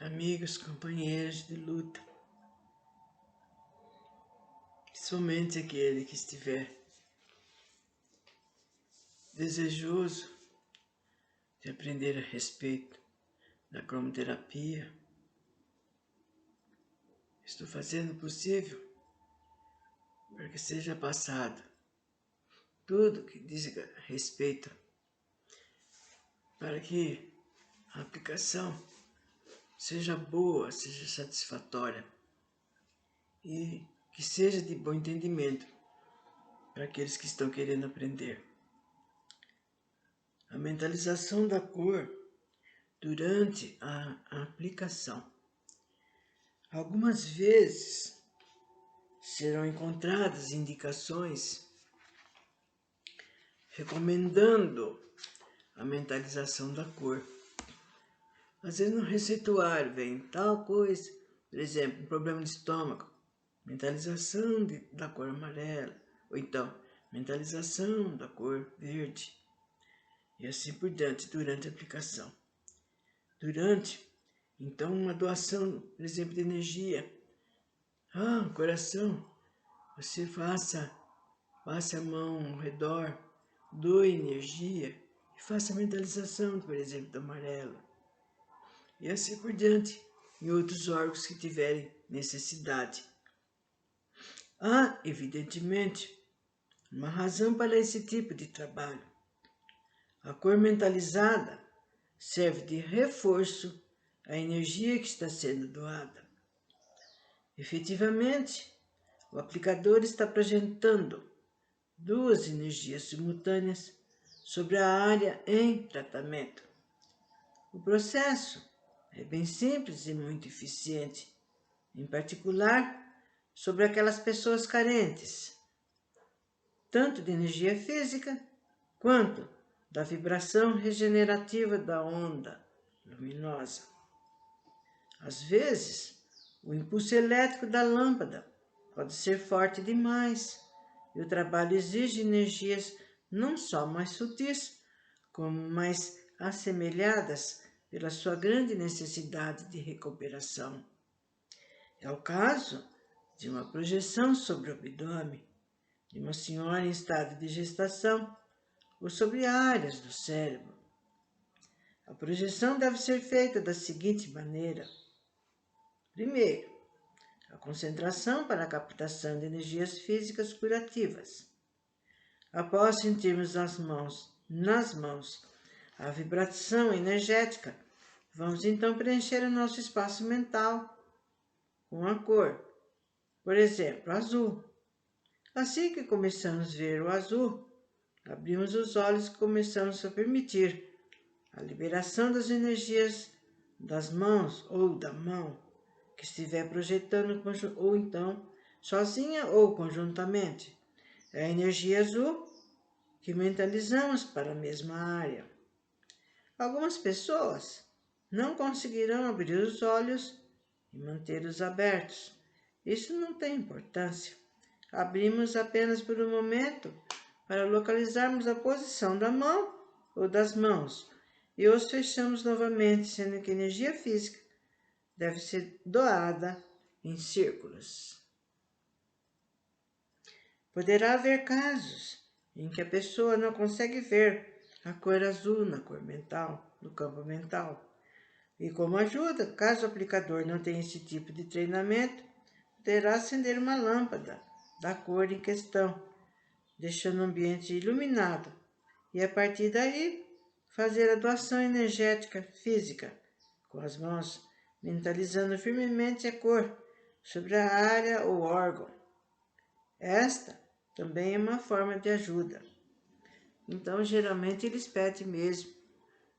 amigos, companheiros de luta, somente aquele que estiver desejoso de aprender a respeito da cromoterapia. Estou fazendo o possível para que seja passado tudo que diz respeito, para que a aplicação seja boa, seja satisfatória e que seja de bom entendimento para aqueles que estão querendo aprender. A mentalização da cor durante a aplicação. Algumas vezes serão encontradas indicações recomendando a mentalização da cor. Às vezes no receituário vem tal coisa, por exemplo, um problema de estômago, mentalização da cor amarela, ou então mentalização da cor verde, e assim por diante, durante a aplicação. Então, uma doação, por exemplo, de energia. Coração, você passe a mão ao redor, doe energia e faça a mentalização, por exemplo, do amarelo. E assim por diante, em outros órgãos que tiverem necessidade. Há, evidentemente, uma razão para esse tipo de trabalho. A cor mentalizada serve de reforço à energia que está sendo doada. Efetivamente, o aplicador está projetando duas energias simultâneas sobre a área em tratamento. O processo é bem simples e muito eficiente, em particular sobre aquelas pessoas carentes, tanto de energia física quanto da vibração regenerativa da onda luminosa. Às vezes, o impulso elétrico da lâmpada pode ser forte demais e o trabalho exige energias não só mais sutis, como mais assemelhadas pela sua grande necessidade de recuperação. É o caso de uma projeção sobre o abdômen, de uma senhora em estado de gestação ou sobre áreas do cérebro. A projeção deve ser feita da seguinte maneira. Primeiro, a concentração para a captação de energias físicas curativas. Após sentirmos nas mãos a vibração energética, vamos então preencher o nosso espaço mental com a cor, por exemplo, azul. Assim que começamos a ver o azul, abrimos os olhos e começamos a permitir a liberação das energias das mãos ou da mão que estiver projetando, ou então sozinha ou conjuntamente. É a energia azul que mentalizamos para a mesma área. Algumas pessoas não conseguirão abrir os olhos e mantê-los abertos. Isso não tem importância. Abrimos apenas por um momento para localizarmos a posição da mão ou das mãos e os fechamos novamente, sendo que a energia física deve ser doada em círculos. Poderá haver casos em que a pessoa não consegue ver a cor azul na cor mental, no campo mental. E como ajuda, caso o aplicador não tenha esse tipo de treinamento, poderá acender uma lâmpada da cor em questão, deixando o ambiente iluminado e a partir daí fazer a doação energética física com as mãos, mentalizando firmemente a cor sobre a área ou órgão. Esta também é uma forma de ajuda. Então, geralmente, eles pedem mesmo,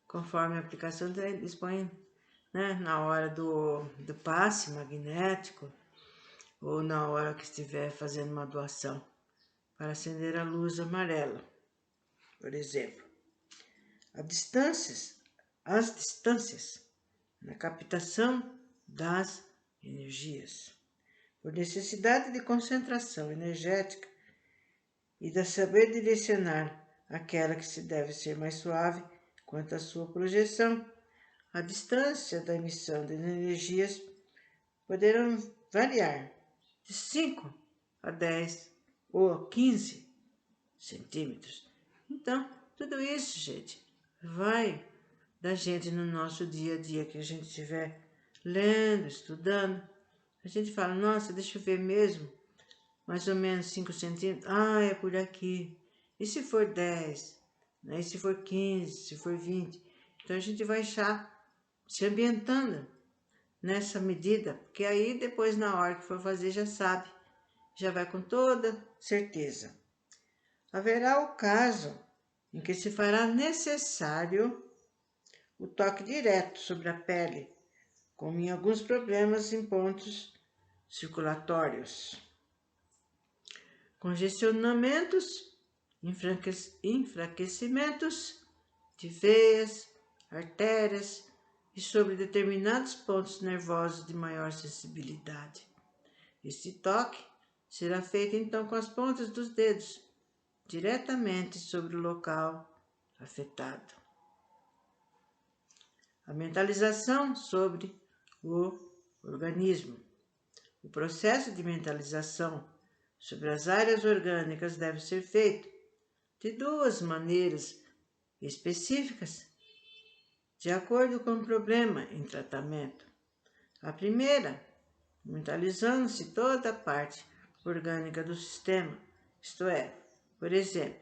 conforme a aplicação, eles põem na hora do passe magnético ou na hora que estiver fazendo uma doação para acender a luz amarela, por exemplo. As distâncias na captação das energias. Por necessidade de concentração energética e de saber direcionar aquela que se deve ser mais suave quanto à sua projeção, a distância da emissão de energias poderão variar de 5 a 10 ou 15 centímetros. Então, tudo isso, gente, vai da gente no nosso dia a dia, que a gente estiver lendo, estudando. A gente fala, nossa, deixa eu ver mesmo, mais ou menos 5 centímetros. Ah, é por aqui. E se for 10? Né? E se for 15? Se for 20? Então, a gente vai já se ambientando nessa medida, porque aí depois, na hora que for fazer, já sabe. Já vai com toda certeza. Haverá o caso em que se fará necessário o toque direto sobre a pele, como em alguns problemas em pontos circulatórios. Congestionamentos, enfraquecimentos de veias, artérias e sobre determinados pontos nervosos de maior sensibilidade. Este toque será feito então com as pontas dos dedos, diretamente sobre o local afetado. A mentalização sobre o organismo. O processo de mentalização sobre as áreas orgânicas deve ser feito de duas maneiras específicas, de acordo com o problema em tratamento. A primeira, mentalizando-se toda a parte orgânica do sistema, isto é, por exemplo,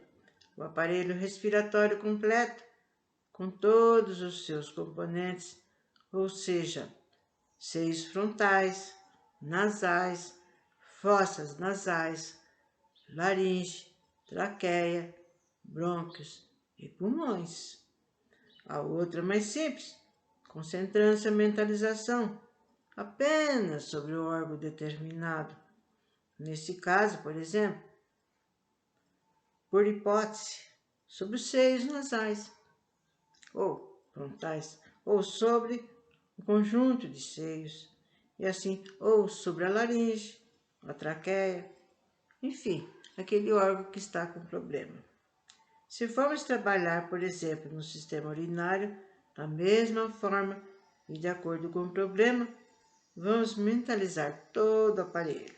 o aparelho respiratório completo, com todos os seus componentes, ou seja, seios frontais, nasais, fossas nasais, laringe, traqueia, brônquios e pulmões. A outra mais simples, concentrando-se a mentalização apenas sobre o órgão determinado. Nesse caso, por exemplo, por hipótese, sobre os seios nasais, ou frontais, ou sobre o conjunto de seios, e assim, ou sobre a laringe, a traqueia, enfim, aquele órgão que está com problema. Se formos trabalhar, por exemplo, no sistema urinário, da mesma forma e de acordo com o problema, vamos mentalizar todo o aparelho,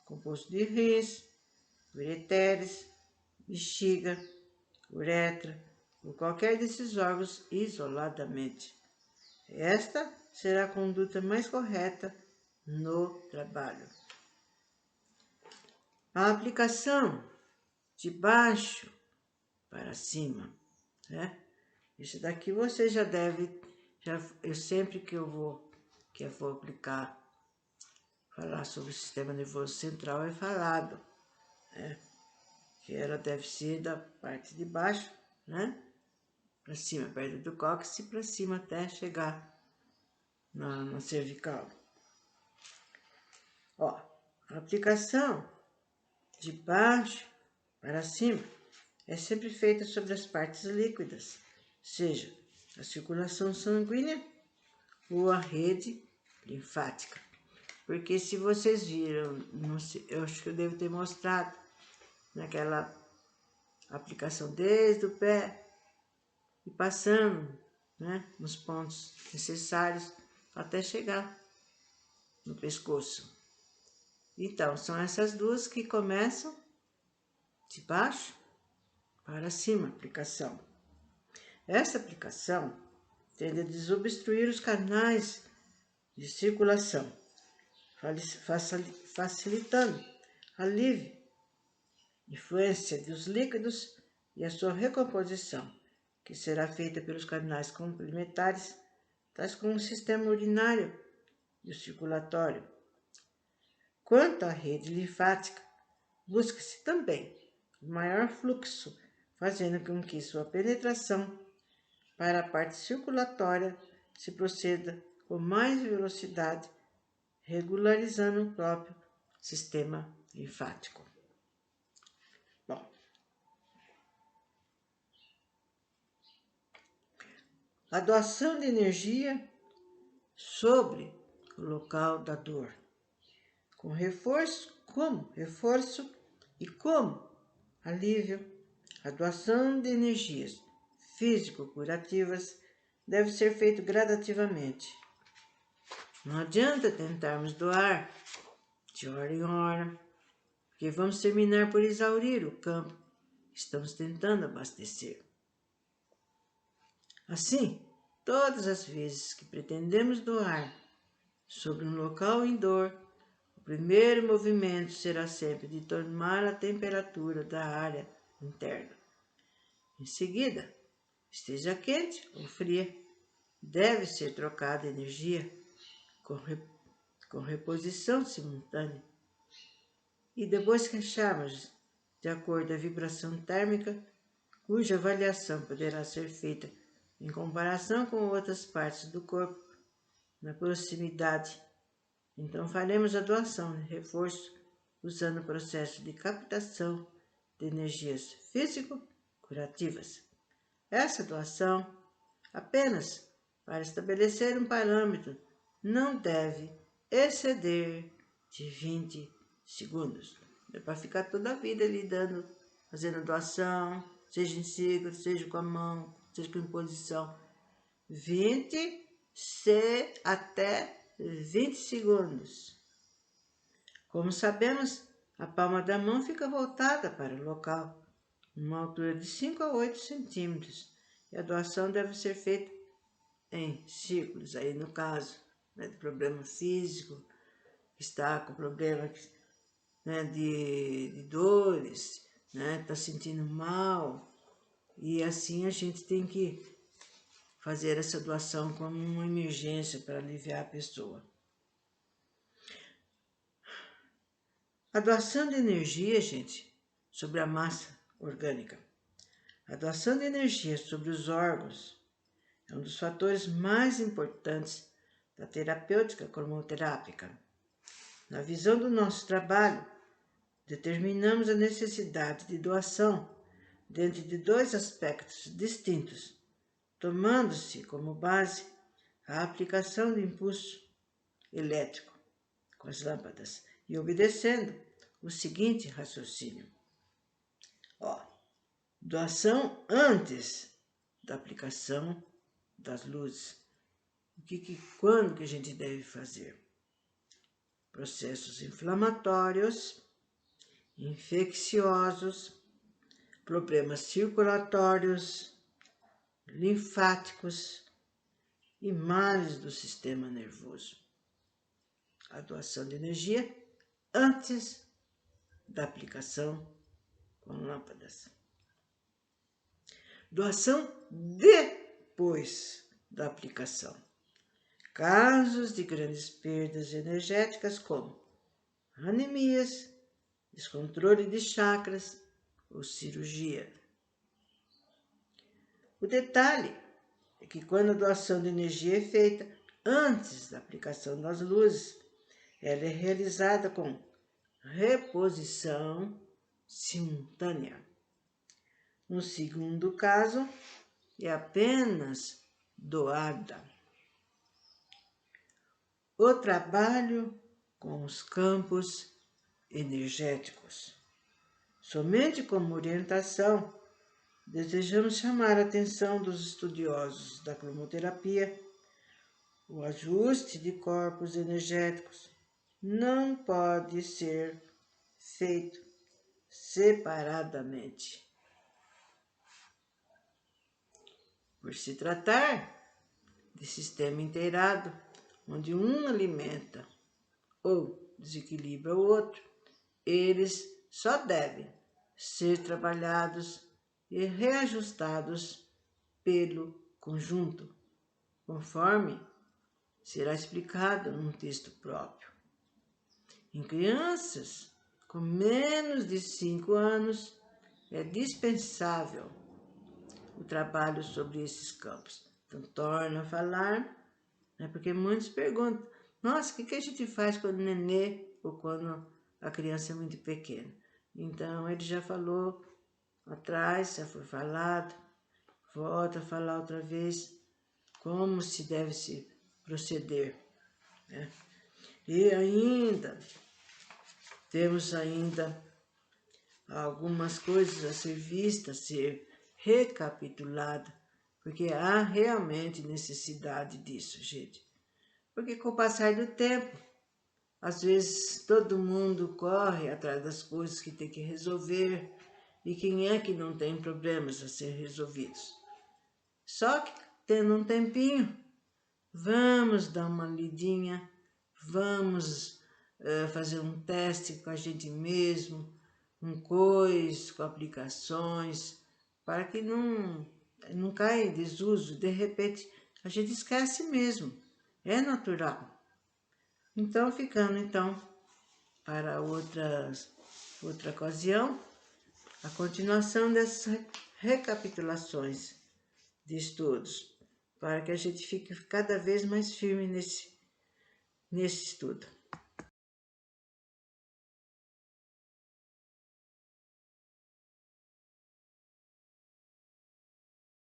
composto de rins, ureteres, bexiga, uretra, ou qualquer desses órgãos isoladamente. Esta será a conduta mais correta no trabalho. A aplicação de baixo para cima, né? Isso daqui você já deve, eu sempre que eu vou aplicar, falar sobre o sistema nervoso central é falado, né? Que ela deve ser da parte de baixo, né? Para cima, perto do cóccix, para cima até chegar na cervical. Ó, a aplicação de baixo para cima é sempre feita sobre as partes líquidas, seja a circulação sanguínea ou a rede linfática. Porque se vocês viram, não sei, eu acho que eu devo ter mostrado naquela aplicação desde o pé e passando, né, nos pontos necessários até chegar no pescoço. Então, são essas duas que começam de baixo para cima, aplicação. Essa aplicação tende a desobstruir os canais de circulação, facilitando a livre influência dos líquidos e a sua recomposição, que será feita pelos canais complementares, tais como o sistema urinário e o circulatório. Quanto à rede linfática, busca-se também o maior fluxo, fazendo com que sua penetração para a parte circulatória se proceda com mais velocidade, regularizando o próprio sistema linfático. Bom, a doação de energia sobre o local da dor, como reforço e como alívio, a doação de energias físico-curativas deve ser feito gradativamente. Não adianta tentarmos doar de hora em hora, porque vamos terminar por exaurir o campo que estamos tentando abastecer. Assim, todas as vezes que pretendemos doar sobre um local em dor, o primeiro movimento será sempre de tomar a temperatura da área interna. Em seguida, esteja quente ou fria, deve ser trocada energia com reposição simultânea. E depois que acharmos, de acordo com a vibração térmica, cuja avaliação poderá ser feita em comparação com outras partes do corpo, na proximidade, então faremos a doação de reforço usando o processo de captação de energias físico-curativas. Essa doação, apenas para estabelecer um parâmetro, não deve exceder de 20 segundos. É para ficar toda a vida ali fazendo doação, seja em ciclo, seja com a mão, seja com imposição. 20 até 20 segundos. Como sabemos, a palma da mão fica voltada para o local, numa altura de 5 a 8 centímetros, e a doação deve ser feita em círculos, aí no caso de problema físico, está com problema de dores, está sentindo mal, e assim a gente tem que fazer essa doação como uma emergência para aliviar a pessoa. A doação de energia, gente, sobre a massa orgânica. A doação de energia sobre os órgãos é um dos fatores mais importantes da terapêutica cromoterápica. Na visão do nosso trabalho, determinamos a necessidade de doação dentro de dois aspectos distintos, tomando-se como base a aplicação do impulso elétrico com as lâmpadas e obedecendo o seguinte raciocínio. Doação antes da aplicação das luzes. Quando que a gente deve fazer? Processos inflamatórios, infecciosos, problemas circulatórios, linfáticos e males do sistema nervoso. A doação de energia antes da aplicação com lâmpadas. Doação depois da aplicação. Casos de grandes perdas energéticas como anemias, descontrole de chakras ou cirurgia. O detalhe é que quando a doação de energia é feita antes da aplicação das luzes, ela é realizada com reposição simultânea. No segundo caso, é apenas doada. O trabalho com os campos energéticos. Somente como orientação, desejamos chamar a atenção dos estudiosos da cromoterapia. O ajuste de corpos energéticos não pode ser feito separadamente. Por se tratar de sistema inteirado, onde um alimenta ou desequilibra o outro, eles só devem ser trabalhados e reajustados pelo conjunto, conforme será explicado num texto próprio. Em crianças com menos de 5 anos, é dispensável o trabalho sobre esses campos. Então, torna a falar, porque muitos perguntam, nossa, o que a gente faz quando o nenê ou quando a criança é muito pequena? Então, ele já falou atrás, já foi falado, volta a falar outra vez como se deve se proceder. E ainda, temos ainda algumas coisas a ser vistas, a ser recapitulada, porque há realmente necessidade disso, gente. Porque com o passar do tempo, às vezes todo mundo corre atrás das coisas que tem que resolver, e quem é que não tem problemas a ser resolvidos? Só que tendo um tempinho, vamos dar uma lidinha, vamos fazer um teste com a gente mesmo, com aplicações, para que não caia em desuso. De repente, a gente esquece mesmo, é natural. Então, ficando para outra ocasião, a continuação dessas recapitulações de estudos, para que a gente fique cada vez mais firme nesse estudo.